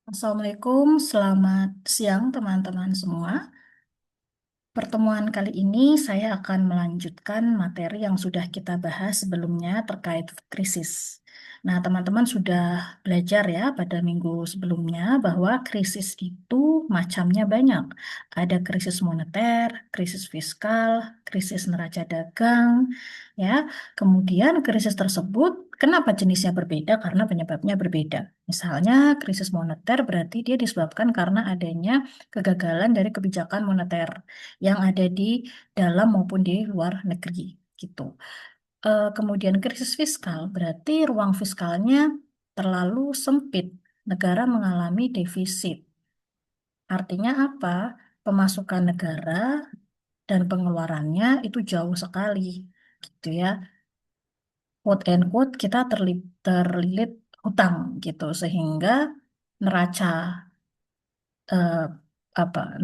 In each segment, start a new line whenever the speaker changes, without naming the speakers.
Assalamualaikum, selamat siang teman-teman semua. Pertemuan kali ini saya akan melanjutkan materi yang sudah kita bahas sebelumnya terkait krisis. Nah, teman-teman sudah belajar ya pada minggu sebelumnya bahwa krisis itu macamnya banyak. Ada krisis moneter, krisis fiskal, krisis neraca dagang, ya. Kemudian krisis tersebut kenapa jenisnya berbeda? Karena penyebabnya berbeda. Misalnya krisis moneter berarti dia disebabkan karena adanya kegagalan dari kebijakan moneter yang ada di dalam maupun di luar negeri gitu. Kemudian krisis fiskal berarti ruang fiskalnya terlalu sempit, negara mengalami defisit. Artinya apa? Pemasukan negara dan pengeluarannya itu jauh sekali gitu ya. Quote and quote kita terlilit hutang gitu sehingga neraca eh,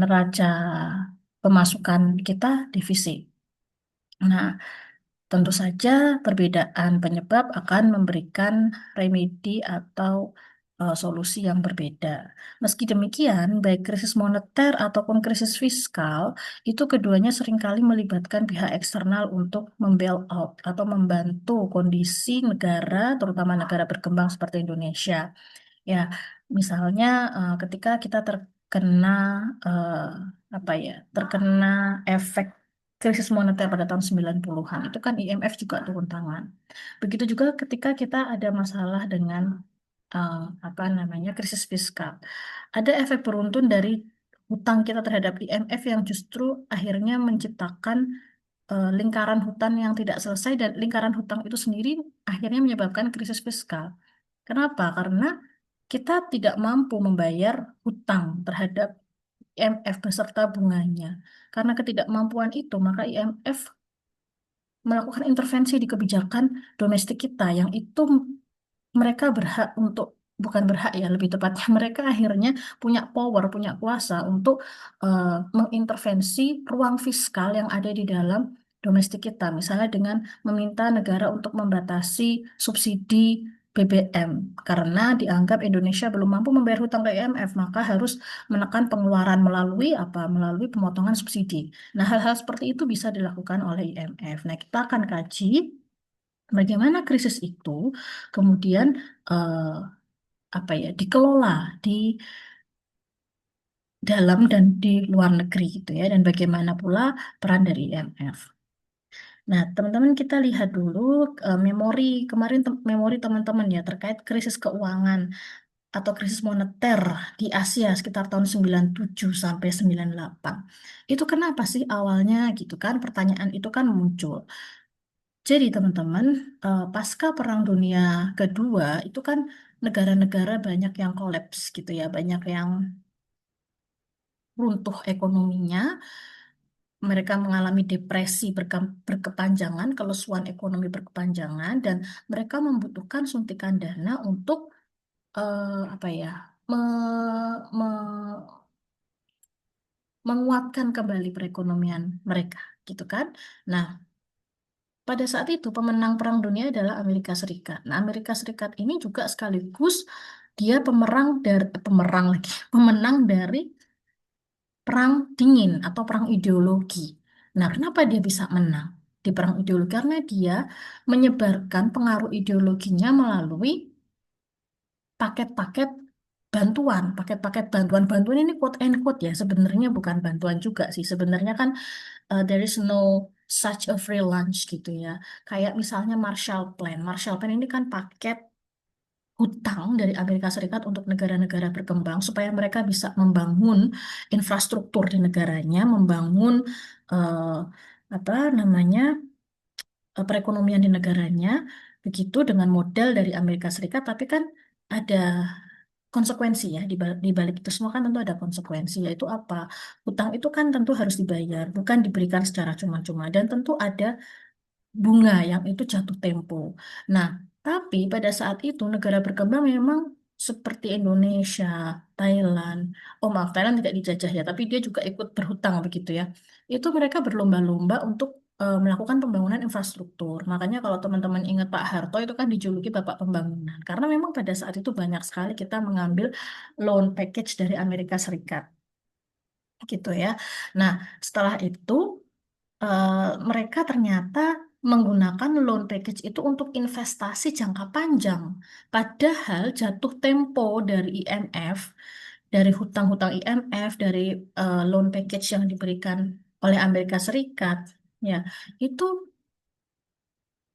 neraca pemasukan kita defisit. Nah, tentu saja perbedaan penyebab akan memberikan remedi atau solusi yang berbeda. Meski demikian, baik krisis moneter ataupun krisis fiskal, itu keduanya seringkali melibatkan pihak eksternal untuk membail out atau membantu kondisi negara, terutama negara berkembang seperti Indonesia. Ya, misalnya ketika kita terkena eh, terkena efek krisis moneter pada tahun 90-an, itu kan IMF juga turun tangan. Begitu juga ketika kita ada masalah dengan eh, krisis fiskal. Ada efek beruntun dari hutang kita terhadap IMF yang justru akhirnya menciptakan lingkaran hutang yang tidak selesai dan lingkaran hutang itu sendiri akhirnya menyebabkan krisis fiskal. Kenapa? Karena kita tidak mampu membayar hutang terhadap IMF beserta bunganya. Karena ketidakmampuan itu, maka IMF melakukan intervensi di kebijakan domestik kita yang itu mereka berhak untuk bukan berhak ya, lebih tepatnya mereka akhirnya punya power, punya kuasa untuk mengintervensi ruang fiskal yang ada di dalam domestik kita, misalnya dengan meminta negara untuk membatasi subsidi BBM karena dianggap Indonesia belum mampu membayar hutang ke IMF, maka harus menekan pengeluaran melalui Melalui pemotongan subsidi. Nah, hal-hal seperti itu bisa dilakukan oleh IMF. Nah, kita akan kaji bagaimana krisis itu kemudian eh, dikelola di dalam dan di luar negeri gitu ya, dan bagaimana pula peran dari IMF. Nah, teman-teman kita lihat dulu memori kemarin memori teman-teman ya terkait krisis keuangan atau krisis moneter di Asia sekitar tahun 97 sampai 98. Itu kenapa sih awalnya gitu kan? Pertanyaan itu kan muncul. Jadi teman-teman, pasca Perang Dunia Kedua itu kan negara-negara banyak yang kolaps gitu ya, banyak yang runtuh ekonominya, mereka mengalami depresi berkepanjangan, kelesuan ekonomi berkepanjangan, dan mereka membutuhkan suntikan dana untuk eh, apa ya, me- menguatkan kembali perekonomian mereka, gitu kan? Nah, pada saat itu pemenang Perang Dunia adalah Amerika Serikat. Nah, Amerika Serikat ini juga sekaligus dia pemerang lagi, pemenang dari perang dingin atau perang ideologi. Nah, kenapa dia bisa menang di perang ideologi? Karena dia menyebarkan pengaruh ideologinya melalui paket-paket bantuan, paket-paket bantuan. Bantuan ini quote and quote ya, sebenarnya bukan bantuan juga sih. Sebenarnya kan there is no such a free lunch gitu ya. Kayak misalnya Marshall Plan. Marshall Plan ini kan paket hutang dari Amerika Serikat untuk negara-negara berkembang supaya mereka bisa membangun infrastruktur di negaranya, membangun eh, apa namanya perekonomian di negaranya, begitu dengan modal dari Amerika Serikat, tapi kan ada konsekuensi ya di balik itu semua kan tentu ada konsekuensi, yaitu apa? Hutang itu kan tentu harus dibayar, bukan diberikan secara cuma-cuma, dan tentu ada bunga yang itu jatuh tempo. Nah, tapi pada saat itu negara berkembang memang seperti Indonesia, Thailand, oh maaf, Thailand tidak dijajah ya, tapi dia juga ikut berhutang begitu ya. Itu mereka berlomba-lomba untuk melakukan pembangunan infrastruktur. Makanya kalau teman-teman ingat Pak Harto itu kan dijuluki Bapak Pembangunan. Karena memang pada saat itu banyak sekali kita mengambil loan package dari Amerika Serikat, gitu ya. Nah, setelah itu eh, mereka ternyata menggunakan loan package itu untuk investasi jangka panjang. Padahal jatuh tempo dari IMF, dari hutang-hutang IMF, dari loan package yang diberikan oleh Amerika Serikat, ya, itu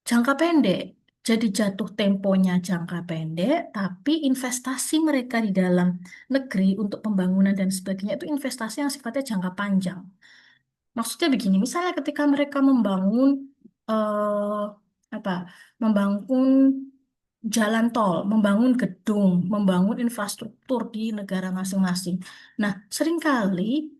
jangka pendek. Jadi jatuh temponya jangka pendek, tapi investasi mereka di dalam negeri untuk pembangunan dan sebagainya itu investasi yang sifatnya jangka panjang. Maksudnya begini, misalnya ketika mereka membangun eh, apa, membangun jalan tol, membangun gedung, membangun infrastruktur di negara masing-masing. Nah, seringkali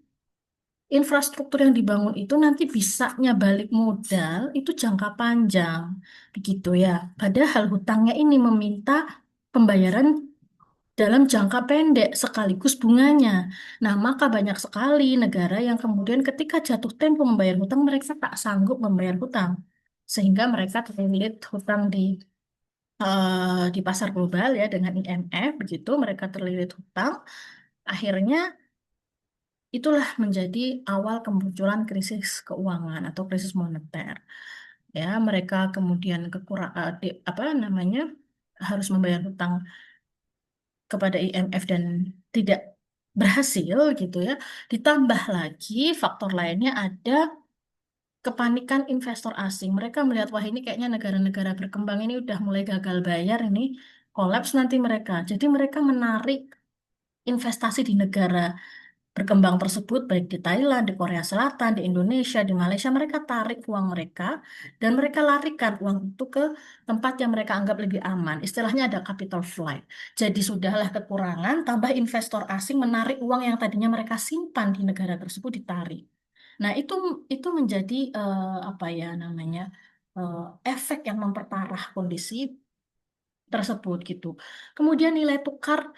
infrastruktur yang dibangun itu nanti bisanya balik modal itu jangka panjang, begitu ya. Padahal hutangnya ini meminta pembayaran dalam jangka pendek sekaligus bunganya. Nah, maka banyak sekali negara yang kemudian ketika jatuh tempo membayar hutang, mereka tak sanggup membayar hutang. Sehingga mereka terlilit hutang di pasar global ya dengan IMF, begitu mereka terlilit hutang. Akhirnya itulah menjadi awal kemunculan krisis keuangan atau krisis moneter. Ya, mereka kemudian apa namanya harus membayar hutang kepada IMF dan tidak berhasil gitu ya. Ditambah lagi faktor lainnya ada kepanikan investor asing. Mereka melihat wah ini kayaknya negara-negara berkembang ini udah mulai gagal bayar ini kolaps nanti mereka. Jadi mereka menarik investasi di negara berkembang tersebut baik di Thailand, di Korea Selatan, di Indonesia, di Malaysia mereka tarik uang mereka dan mereka larikan uang itu ke tempat yang mereka anggap lebih aman. Istilahnya ada capital flight. Jadi sudahlah kekurangan tambah investor asing menarik uang yang tadinya mereka simpan di negara tersebut ditarik. Nah, itu menjadi apa ya namanya? eh, efek yang memperparah kondisi tersebut gitu. Kemudian nilai tukar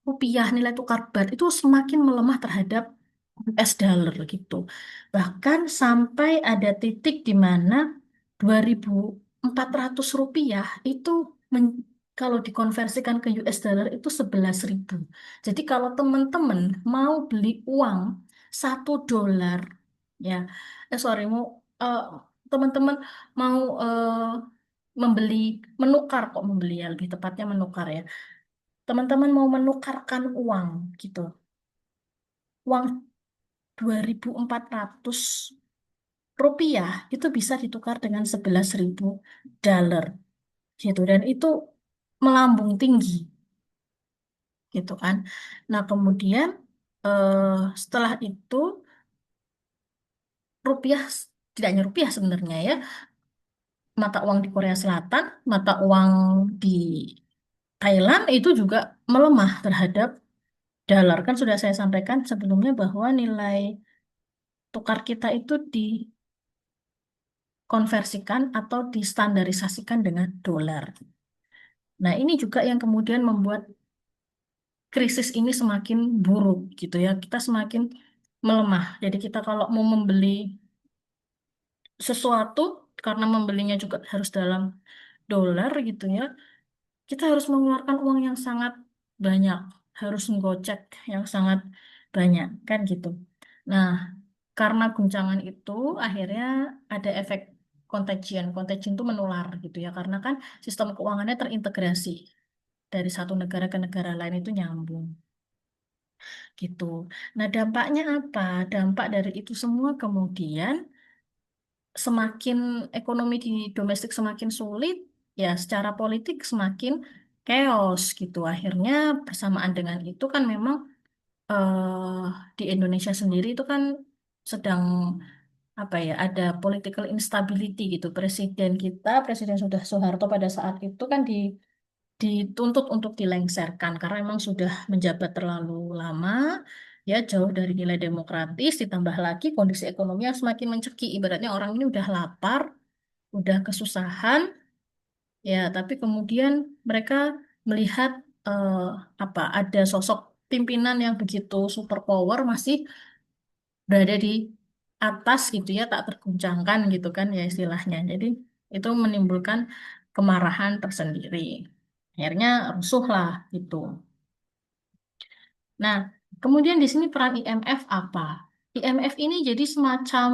rupiah, nilai tukar bat itu semakin melemah terhadap US dollar gitu. Bahkan sampai ada titik di mana 2.400 rupiah itu kalau dikonversikan ke US dollar itu 11.000. Jadi kalau teman-teman mau beli uang 1 dolar, ya, sorry, eh, teman-teman mau membeli, menukar kok membeli ya, lebih tepatnya menukar ya teman-teman mau menukarkan uang gitu. Uang 2.400 rupiah itu bisa ditukar dengan 11.000 dolar gitu. Dan itu melambung tinggi gitu kan. Nah kemudian eh, setelah itu rupiah, tidak hanya rupiah sebenarnya ya, mata uang di Korea Selatan, mata uang di Thailand itu juga melemah terhadap dolar. Kan sudah saya sampaikan sebelumnya bahwa nilai tukar kita itu dikonversikan atau distandarisasikan dengan dolar. Nah, ini juga yang kemudian membuat krisis ini semakin buruk gitu ya. Kita semakin melemah. Jadi kita kalau mau membeli sesuatu karena membelinya juga harus dalam dolar gitu ya, kita harus mengeluarkan uang yang sangat banyak, harus menggocek yang sangat banyak kan gitu. Nah, karena guncangan itu akhirnya ada efek contagion. Contagion itu menular gitu ya. Karena kan sistem keuangannya terintegrasi dari satu negara ke negara lain itu nyambung gitu. Nah, dampaknya apa? Dampak dari itu semua kemudian semakin ekonomi di domestik semakin sulit, ya secara politik semakin chaos gitu. Akhirnya bersamaan dengan itu kan memang eh, di Indonesia sendiri itu kan sedang apa ya ada political instability gitu presiden kita presiden sudah Soeharto pada saat itu kan dituntut untuk dilengsarkan karena memang sudah menjabat terlalu lama ya jauh dari nilai demokratis ditambah lagi kondisi ekonomi yang semakin mencekik ibaratnya orang ini udah lapar udah kesusahan ya tapi kemudian mereka melihat eh, apa ada sosok pimpinan yang begitu super power masih berada di atas gitu ya, tak terguncangkan gitu kan ya istilahnya. Jadi itu menimbulkan kemarahan tersendiri. Akhirnya rusuh lah gitu. Nah, kemudian di sini peran IMF apa? IMF ini jadi semacam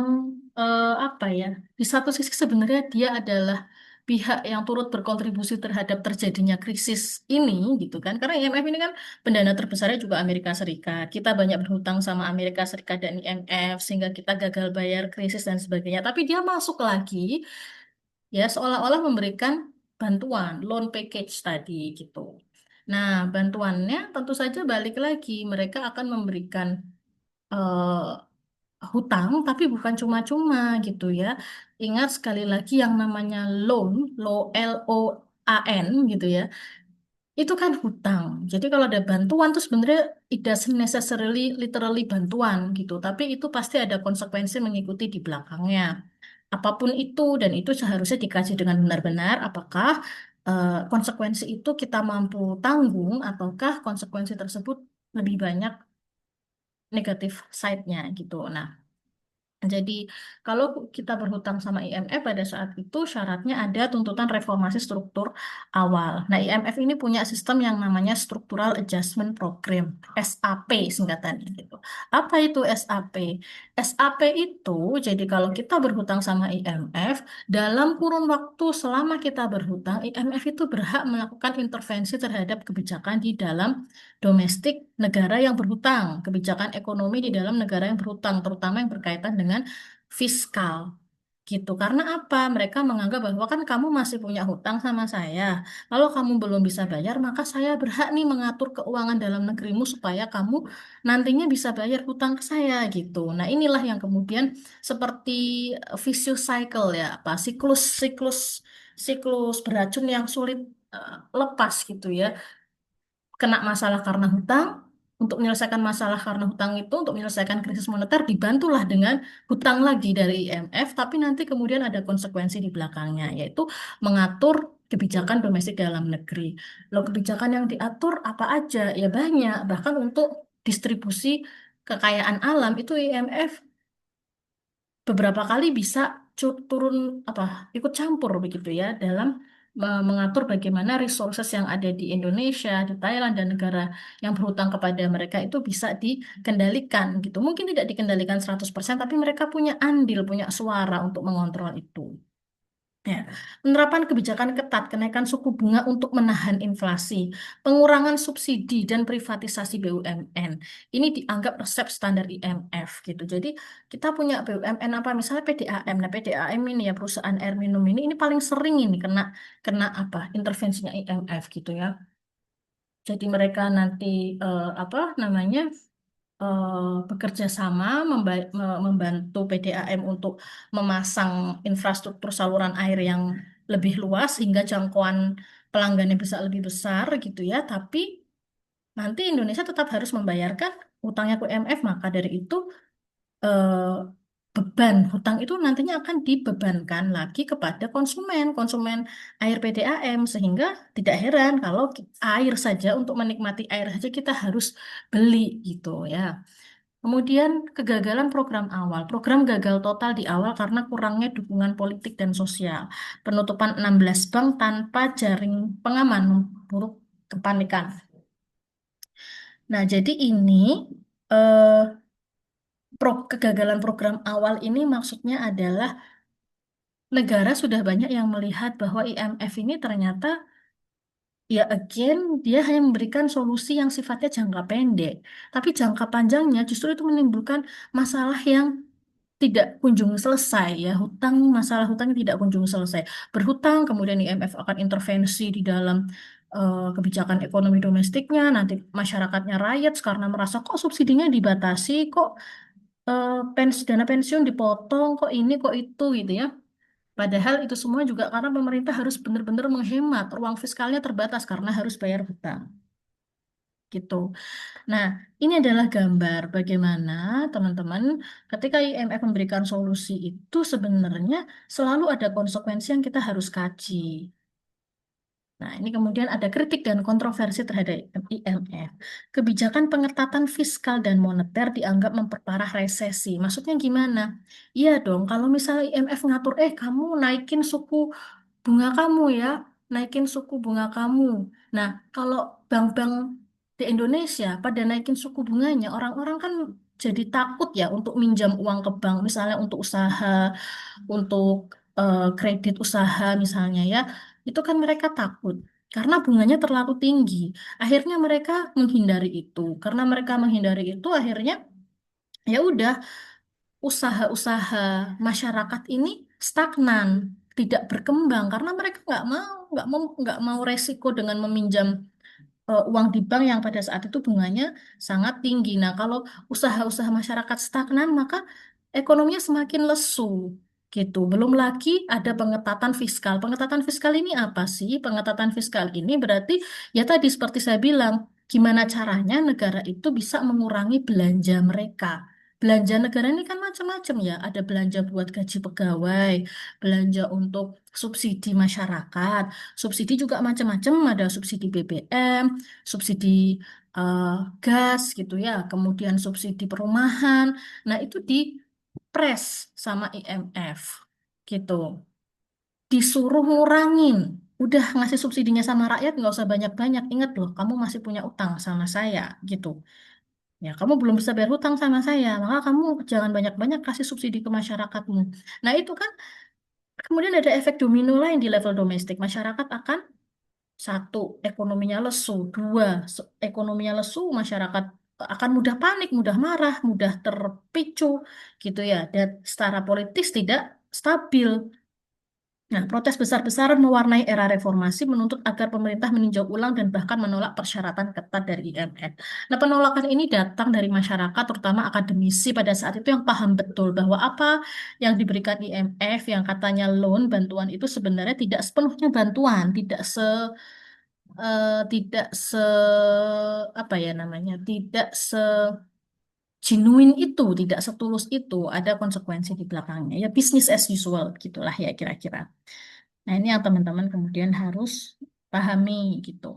apa ya? Di satu sisi sebenarnya dia adalah pihak yang turut berkontribusi terhadap terjadinya krisis ini gitu kan. Karena IMF ini kan pendana terbesarnya juga Amerika Serikat. Kita banyak berhutang sama Amerika Serikat dan IMF sehingga kita gagal bayar krisis dan sebagainya. Tapi dia masuk lagi ya seolah-olah memberikan bantuan, loan package tadi gitu. Nah, bantuannya tentu saja balik lagi mereka akan memberikan hutang, tapi bukan cuma-cuma gitu ya. Ingat sekali lagi yang namanya loan, LOAN gitu ya. Itu kan hutang. Jadi kalau ada bantuan tuh sebenarnya it doesn't necessarily literally bantuan gitu, tapi itu pasti ada konsekuensi mengikuti di belakangnya. Apapun itu dan itu seharusnya dikaji dengan benar-benar apakah konsekuensi itu kita mampu tanggung ataukah konsekuensi tersebut lebih banyak negatif side-nya gitu. Nah, jadi, kalau kita berhutang sama IMF pada saat itu syaratnya ada tuntutan reformasi struktur awal. Nah, IMF ini punya sistem yang namanya Structural Adjustment Program, SAP singkatannya gitu. Apa itu SAP? SAP itu, jadi kalau kita berhutang sama IMF, dalam kurun waktu selama kita berhutang, IMF itu berhak melakukan intervensi terhadap kebijakan di dalam domestik negara yang berhutang, kebijakan ekonomi di dalam negara yang berhutang, terutama yang berkaitan dengan fiskal. Gitu. Karena apa? Mereka menganggap bahwa kan kamu masih punya hutang sama saya. Kalau kamu belum bisa bayar, maka saya berhak nih mengatur keuangan dalam negerimu supaya kamu nantinya bisa bayar hutang ke saya gitu. Nah, inilah yang kemudian seperti vicious cycle ya, apa siklus beracun yang sulit lepas gitu ya, kena masalah karena hutang, untuk menyelesaikan masalah karena hutang itu, untuk menyelesaikan krisis moneter, dibantulah dengan hutang lagi dari IMF, tapi nanti kemudian ada konsekuensi di belakangnya, yaitu mengatur kebijakan domestik dalam negeri. Loh, kebijakan yang diatur apa aja? Ya banyak, bahkan untuk distribusi kekayaan alam itu IMF beberapa kali bisa turun apa ikut campur begitu ya dalam mengatur bagaimana resources yang ada di Indonesia, di Thailand dan negara yang berhutang kepada mereka itu bisa dikendalikan gitu. Mungkin tidak dikendalikan 100%, tapi mereka punya andil, punya suara untuk mengontrol itu. Ya, penerapan kebijakan ketat, kenaikan suku bunga untuk menahan inflasi, pengurangan subsidi dan privatisasi BUMN. Ini dianggap resep standar IMF gitu. Jadi kita punya BUMN apa misalnya PDAM. Nah, PDAM ini ya perusahaan air minum ini paling sering ini kena kena apa intervensinya IMF gitu ya. Jadi mereka nanti apa namanya bekerja sama membantu PDAM untuk memasang infrastruktur saluran air yang lebih luas hingga jangkauan pelanggannya bisa lebih besar gitu ya. Tapi nanti Indonesia tetap harus membayarkan utangnya ke IMF. Maka dari itu eh, beban hutang itu nantinya akan dibebankan lagi kepada konsumen air PDAM sehingga tidak heran kalau air saja untuk menikmati air saja kita harus beli gitu ya. Kemudian kegagalan program awal. Program gagal total di awal karena kurangnya dukungan politik dan sosial. Penutupan 16 bank tanpa jaring pengaman memburuk kepanikan. Nah, jadi ini eh, kegagalan program awal ini maksudnya adalah negara sudah banyak yang melihat bahwa IMF ini ternyata ya again dia hanya memberikan solusi yang sifatnya jangka pendek. Tapi jangka panjangnya justru itu menimbulkan masalah yang tidak kunjung selesai ya masalah hutang yang tidak kunjung selesai berhutang kemudian IMF akan intervensi di dalam kebijakan ekonomi domestiknya nanti masyarakatnya riots karena merasa kok subsidinya dibatasi kok dana pensiun dipotong kok ini kok itu gitu ya padahal itu semua juga karena pemerintah harus benar-benar menghemat ruang fiskalnya terbatas karena harus bayar hutang gitu. Nah, ini adalah gambar bagaimana teman-teman ketika IMF memberikan solusi itu sebenarnya selalu ada konsekuensi yang kita harus kaji. Nah, ini kemudian ada kritik dan kontroversi terhadap IMF. Kebijakan pengetatan fiskal dan moneter dianggap memperparah resesi. Maksudnya gimana? Iya dong, kalau misalnya IMF ngatur, kamu naikin suku bunga kamu ya, naikin suku bunga kamu. Nah, kalau bank-bank di Indonesia pada naikin suku bunganya, orang-orang kan jadi takut ya untuk minjam uang ke bank, misalnya untuk usaha, untuk kredit usaha misalnya ya, itu kan mereka takut karena bunganya terlalu tinggi. Akhirnya mereka menghindari itu. Karena mereka menghindari itu, akhirnya ya udah usaha-usaha masyarakat ini stagnan, tidak berkembang karena mereka nggak mau resiko dengan meminjam uang di bank yang pada saat itu bunganya sangat tinggi. Nah, kalau usaha-usaha masyarakat stagnan, maka ekonominya semakin lesu. Gitu. Belum lagi ada pengetatan fiskal. Pengetatan fiskal ini apa sih? Pengetatan fiskal ini berarti ya tadi seperti saya bilang, gimana caranya negara itu bisa mengurangi belanja mereka. Belanja negara ini kan macam-macam ya. Ada belanja buat gaji pegawai, belanja untuk subsidi masyarakat. Subsidi juga macam-macam, ada subsidi BBM, subsidi eh, gas gitu ya, kemudian subsidi perumahan. Nah, itu dipres sama IMF gitu. Disuruh ngurangin. Udah ngasih subsidinya sama rakyat, nggak usah banyak-banyak. Ingat loh, kamu masih punya utang sama saya gitu. Ya, kamu belum bisa bayar hutang sama saya, maka kamu jangan banyak-banyak kasih subsidi ke masyarakatmu. Nah, itu kan kemudian ada efek domino lain di level domestik. Masyarakat akan satu, ekonominya lesu. Dua, ekonominya lesu, masyarakat akan mudah panik, mudah marah, mudah terpicu, gitu ya. Dan secara politis tidak stabil. Nah, protes besar-besaran mewarnai era reformasi menuntut agar pemerintah meninjau ulang dan bahkan menolak persyaratan ketat dari IMF. Nah, penolakan ini datang dari masyarakat, terutama akademisi pada saat itu yang paham betul bahwa apa yang diberikan IMF, yang katanya loan, bantuan itu sebenarnya tidak sepenuhnya bantuan, tidak se apa ya namanya, tidak segenuine itu, tidak setulus itu, ada konsekuensi di belakangnya. Ya business as usual gitulah ya kira-kira. Nah, ini yang teman-teman kemudian harus pahami gitu.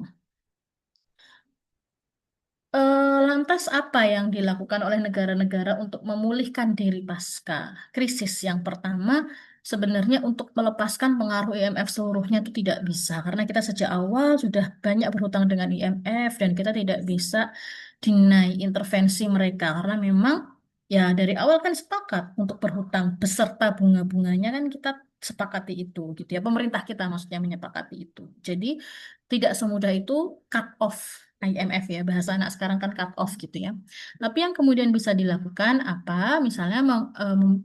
Lantas apa yang dilakukan oleh negara-negara untuk memulihkan diri pasca krisis? Yang pertama, sebenarnya untuk melepaskan pengaruh IMF seluruhnya itu tidak bisa karena kita sejak awal sudah banyak berhutang dengan IMF dan kita tidak bisa deny intervensi mereka karena memang ya dari awal kan sepakat untuk berhutang beserta bunga-bunganya kan kita sepakati itu gitu ya. Pemerintah kita maksudnya menyepakati itu. Jadi tidak semudah itu cut off IMF ya, bahasa anak sekarang kan cut off gitu ya. Tapi yang kemudian bisa dilakukan apa? Misalnya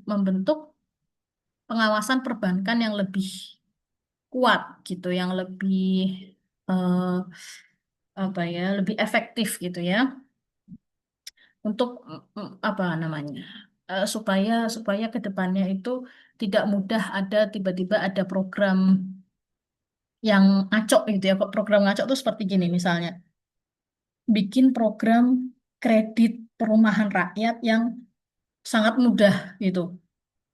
membentuk pengawasan perbankan yang lebih kuat gitu, yang lebih eh, apa ya, lebih efektif gitu ya, untuk apa namanya? Supaya supaya ke depannya itu tidak mudah ada tiba-tiba ada program yang ngaco gitu ya. Kok program ngaco itu seperti gini misalnya, bikin program kredit perumahan rakyat yang sangat mudah gitu.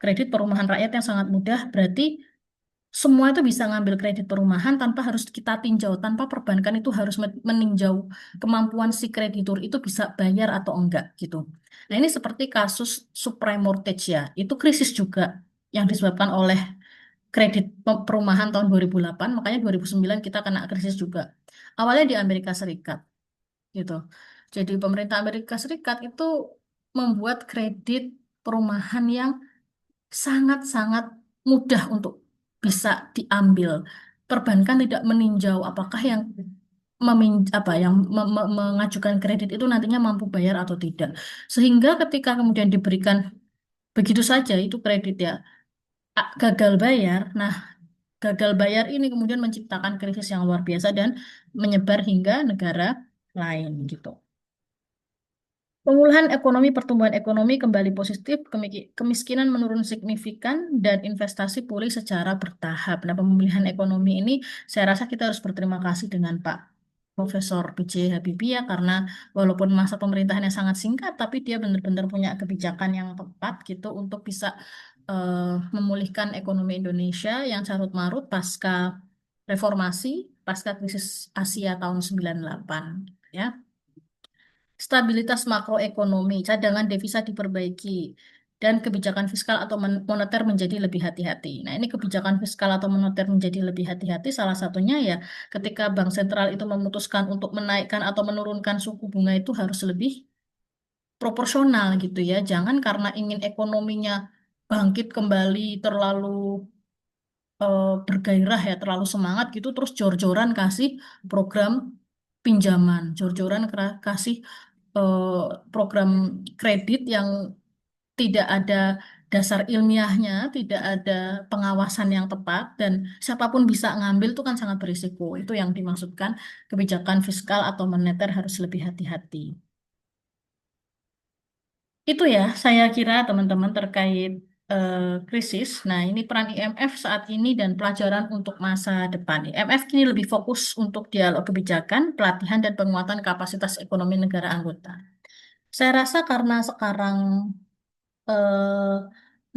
Kredit perumahan rakyat yang sangat mudah berarti semua itu bisa ngambil kredit perumahan tanpa harus kita tinjau, tanpa perbankan itu harus meninjau kemampuan si kreditur itu bisa bayar atau enggak gitu. Nah, ini seperti kasus subprime mortgage ya. Itu krisis juga yang disebabkan oleh kredit perumahan tahun 2008, makanya 2009 kita kena krisis juga. Awalnya di Amerika Serikat gitu. Jadi pemerintah Amerika Serikat itu membuat kredit perumahan yang sangat-sangat mudah untuk bisa diambil. Perbankan tidak meninjau apakah yang mengajukan kredit itu nantinya mampu bayar atau tidak. Sehingga ketika kemudian diberikan begitu saja itu kredit ya gagal bayar. Nah, gagal bayar ini kemudian menciptakan krisis yang luar biasa dan menyebar hingga negara lain gitu. Pemulihan ekonomi, pertumbuhan ekonomi kembali positif, kemiskinan menurun signifikan, dan investasi pulih secara bertahap. Nah, pemulihan ekonomi ini saya rasa kita harus berterima kasih dengan Pak Profesor B.J. Habibie ya, karena walaupun masa pemerintahannya sangat singkat, tapi dia benar-benar punya kebijakan yang tepat gitu untuk bisa memulihkan ekonomi Indonesia yang carut marut pasca reformasi, pasca krisis Asia tahun 98. Ya. Stabilitas makroekonomi, cadangan devisa diperbaiki, dan kebijakan fiskal atau moneter menjadi lebih hati-hati. Nah, ini kebijakan fiskal atau moneter menjadi lebih hati-hati, salah satunya ya ketika Bank Sentral itu memutuskan untuk menaikkan atau menurunkan suku bunga itu harus lebih proporsional gitu ya. Jangan karena ingin ekonominya bangkit kembali terlalu bergairah ya, terlalu semangat gitu, terus jor-joran kasih program pinjaman, jor-joran kasih eh, program kredit yang tidak ada dasar ilmiahnya, tidak ada pengawasan yang tepat, dan siapapun bisa ngambil itu kan sangat berisiko. Itu yang dimaksudkan kebijakan fiskal atau moneter harus lebih hati-hati. Itu ya, saya kira teman-teman terkait eh, krisis. Nah, ini peran IMF saat ini dan pelajaran untuk masa depan. IMF kini lebih fokus untuk dialog kebijakan, pelatihan, dan penguatan kapasitas ekonomi negara anggota. Saya rasa karena sekarang eh,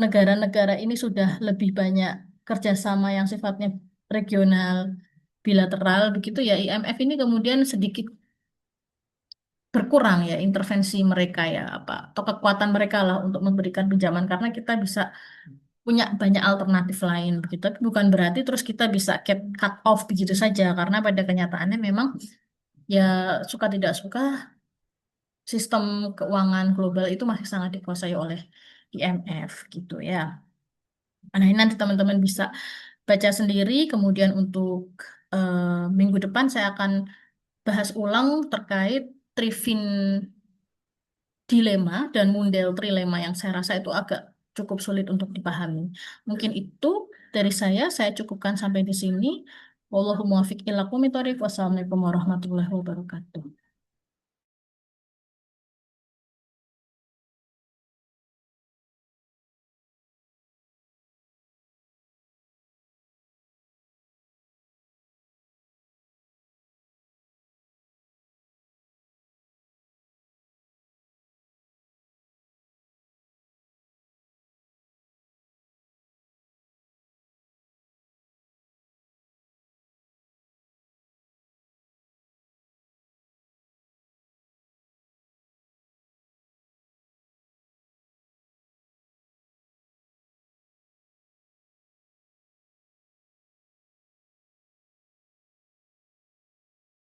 negara-negara ini sudah lebih banyak kerjasama yang sifatnya regional, bilateral, begitu ya, IMF ini kemudian sedikit berkurang ya intervensi mereka ya apa atau kekuatan mereka lah untuk memberikan pinjaman karena kita bisa punya banyak alternatif lain begitu. Tapi bukan berarti terus kita bisa cut off begitu saja karena pada kenyataannya memang ya suka tidak suka sistem keuangan global itu masih sangat dikuasai oleh IMF gitu ya. Nah, ini nanti teman-teman bisa baca sendiri. Kemudian untuk minggu depan saya akan bahas ulang terkait Trifin dilema dan Mundell trilema yang saya rasa itu agak cukup sulit untuk dipahami. Mungkin itu dari saya cukupkan sampai di sini. Wallahul muwaffiq ila aqwamit thoriq. Wassalamualaikum warahmatullahi wabarakatuh.